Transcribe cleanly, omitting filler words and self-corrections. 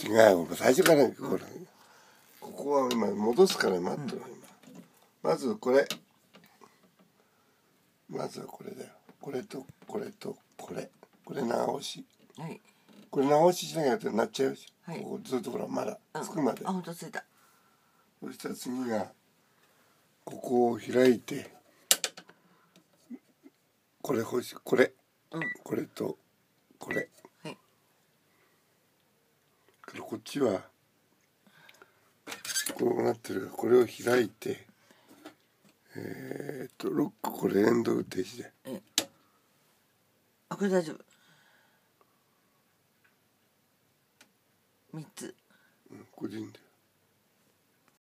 違う、最初からこれ、ここは今戻すから待ってろ、今。まずこれ。まずはこれだよ。これとこれとこれ。これ長押し。はい。これ長押ししなきゃってなっちゃうし。はい。ここずっとほらまだつくまで。あ、本当ついた。そしたら次がここを開いて、これ欲しい、これ、これとこれ。はい。こっちはこうなってるから、これを開いて、ロック、これエンド停止で。あ、これ大丈夫。3つ。これでいいんだよ。